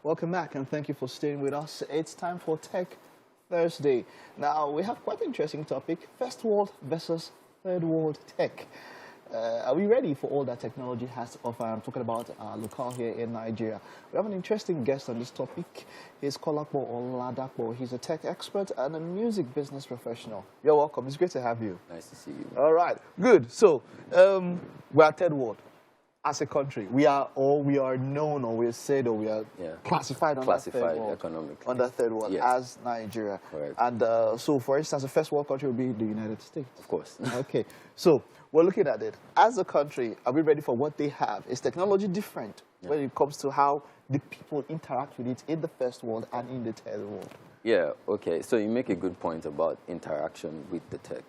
Welcome back, and thank you for staying with us. It's time for Tech Thursday. Now, we have quite an interesting topic, First World versus Third World Tech. Are we ready for all that technology has to offer? I'm talking about local here in Nigeria. We have an interesting guest on this topic. He's Kolapo Oladapo. He's a tech expert and a music business professional. You're welcome. It's great to have you. Nice to see you. All right, good. So, we are third world. As a country, we are known, or we are said, or we are classified under third world, economically under third world as Nigeria. Correct. And so, for instance, the first world country would be the United States. Of course. Okay, so we're looking at it. As a country, are we ready for what they have? Is technology different when it comes to how the people interact with it in the first world and in the third world? Yeah, okay. So you make a good point about interaction with the tech.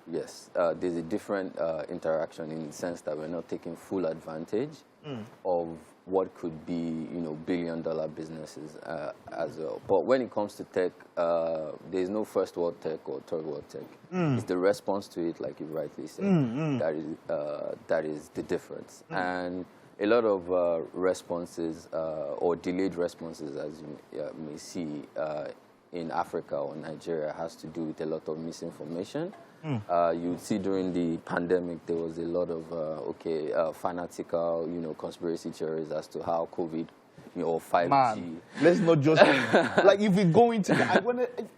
Yes, there's a different interaction in the sense that we're not taking full advantage of what could be, billion-dollar businesses as well. But when it comes to tech, there's no first world tech or third world tech. It's the response to it, like you rightly said, that is the difference. And a lot of responses or delayed responses, as you may see in Africa or Nigeria, has to do with a lot of misinformation. You see during the pandemic, there was a lot of, fanatical, conspiracy theories as to how COVID, or 5G. Man, let's not just, like if we go into that,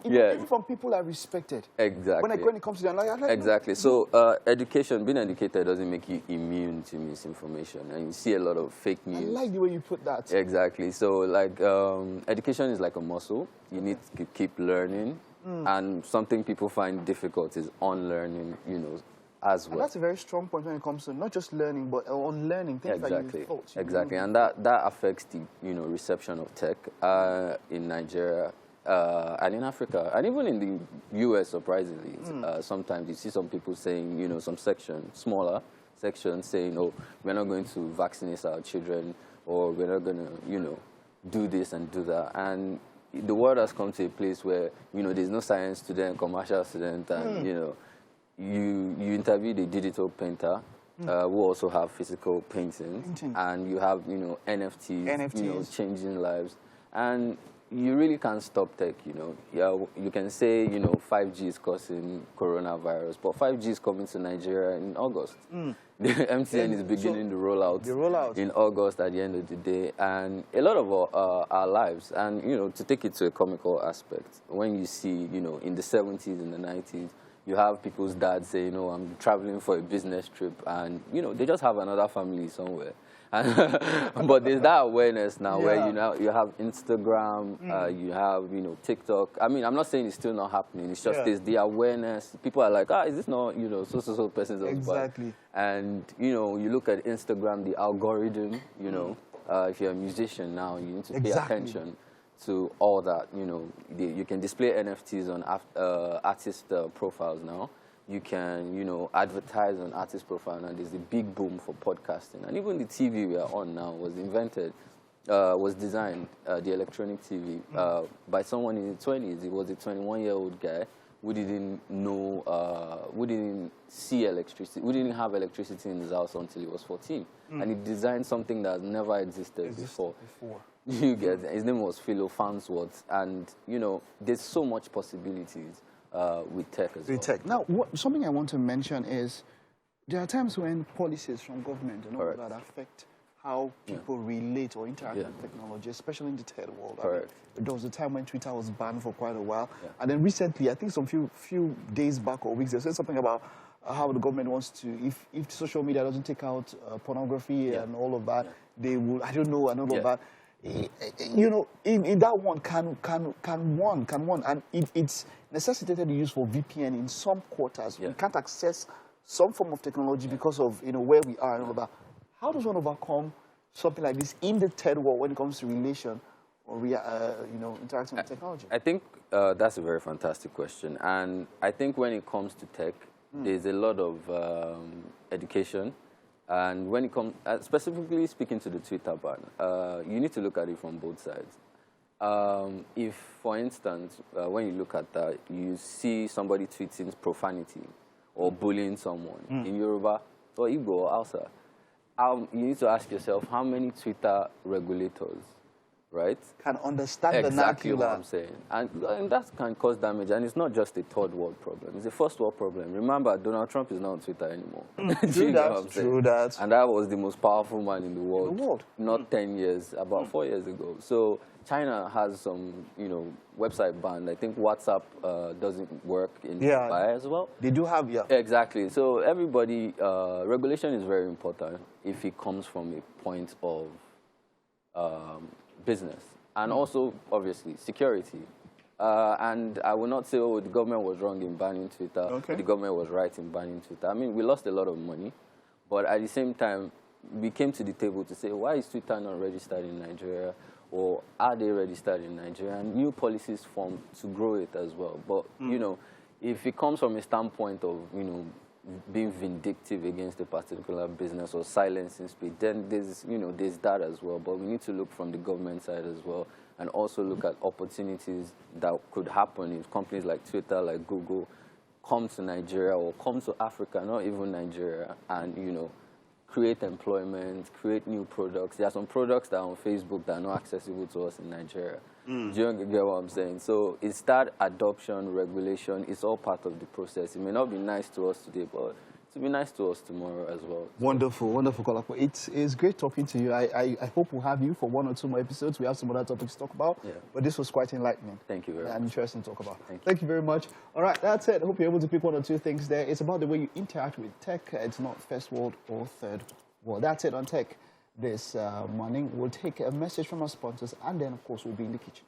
even from people I respected. Exactly. When it comes to that, exactly. So being educated doesn't make you immune to misinformation. And you see a lot of fake news. I like the way you put that. Exactly. So like education is like a muscle. You need to keep learning. And something people find difficult is unlearning, as well. And that's a very strong point when it comes to not just learning, but unlearning things that you thought. Exactly, and that affects the reception of tech in Nigeria and in Africa, and even in the US. Surprisingly, sometimes you see some people saying, some smaller sections saying, "Oh, we're not going to vaccinate our children, or we're not going to, do this and do that," and the world has come to a place where, there's no science student, commercial student, and, you interview the digital painter, who also have physical paintings, and you have, NFTs, changing lives. And you really can't stop tech, You can say, 5G is causing coronavirus, but 5G is coming to Nigeria in August. The MTN is beginning the rollout in August at the end of the day, and a lot of our lives. And, to take it to a comical aspect, when you see, in the 70s and the 90s, you have people's dads say, I'm traveling for a business trip, and, they just have another family somewhere. But there's that awareness now where you have Instagram, you have TikTok. I mean, I'm not saying it's still not happening. It's just there's the awareness. People are like, is this not so person's exactly? And you look at Instagram, the algorithm. If you're a musician now, you need to pay attention to all that. You can display NFTs on artist profiles now. You can, advertise on artist profile, and there's a big boom for podcasting. And even the TV we are on now was designed, the electronic TV, by someone in his 20s. It was a 21-year-old guy who didn't know, who didn't see electricity, who didn't have electricity in his house until he was 14. And he designed something that never existed before. You get it? His name was Philo Farnsworth. And, there's so much possibilities. With tech as well. Now, something I want to mention is there are times when policies from government that affect how people relate or interact with technology, especially in the third world. I mean, there was a time when Twitter was banned for quite a while. And then recently, I think some few days back or weeks, they said something about how the government wants to, if social media doesn't take out pornography and all of that, they will, I don't know, and all of that. In that one, can one, and it's necessitated the use for VPN in some quarters. We can't access some form of technology because of where we are and all that. How does one overcome something like this in the third world when it comes to relation or interacting with technology? I think that's a very fantastic question, and I think when it comes to tech, there's a lot of education. And when it comes, specifically speaking to the Twitter ban, you need to look at it from both sides. If, for instance, when you look at that, you see somebody tweeting profanity or bullying someone in Yoruba or Igbo or Hausa, you need to ask yourself how many Twitter regulators, right? Can understand exactly the vernacular. What I'm saying. And that can cause damage. And it's not just a third world problem. It's a first world problem. Remember, Donald Trump is not on Twitter anymore. True that. And that was the most powerful man in the world. Not 10 years, about 4 years ago. So China has some, website ban. I think WhatsApp doesn't work in Dubai as well. They do have, Exactly. So everybody, regulation is very important if it comes from a point of business, and also, obviously, security. And I will not say, oh, the government was wrong in banning Twitter, the government was right in banning Twitter. I mean, we lost a lot of money, but at the same time, we came to the table to say, why is Twitter not registered in Nigeria, or are they registered in Nigeria? And new policies formed to grow it as well. But, if it comes from a standpoint of, being vindictive against a particular business or silencing speech, then there's that as well. But we need to look from the government side as well, and also look at opportunities that could happen if companies like Twitter, like Google, come to Nigeria or come to Africa, not even Nigeria, and create employment, create new products. There are some products that are on Facebook that are not accessible to us in Nigeria. Do you get what I'm saying? So it's that adoption, regulation, it's all part of the process. It may not be nice to us today, but to be nice to us tomorrow as well. Wonderful, wonderful, Kolapo. It's great talking to you. I hope we'll have you for 1 or 2 more episodes. We have some other topics to talk about, but this was quite enlightening. Thank you very much. And interesting to talk about. Thank you very much. All right, that's it. I hope you're able to pick 1 or 2 things there. It's about the way you interact with tech. It's not first world or third world. That's it on tech this morning. We'll take a message from our sponsors, and then, of course, we'll be in the kitchen.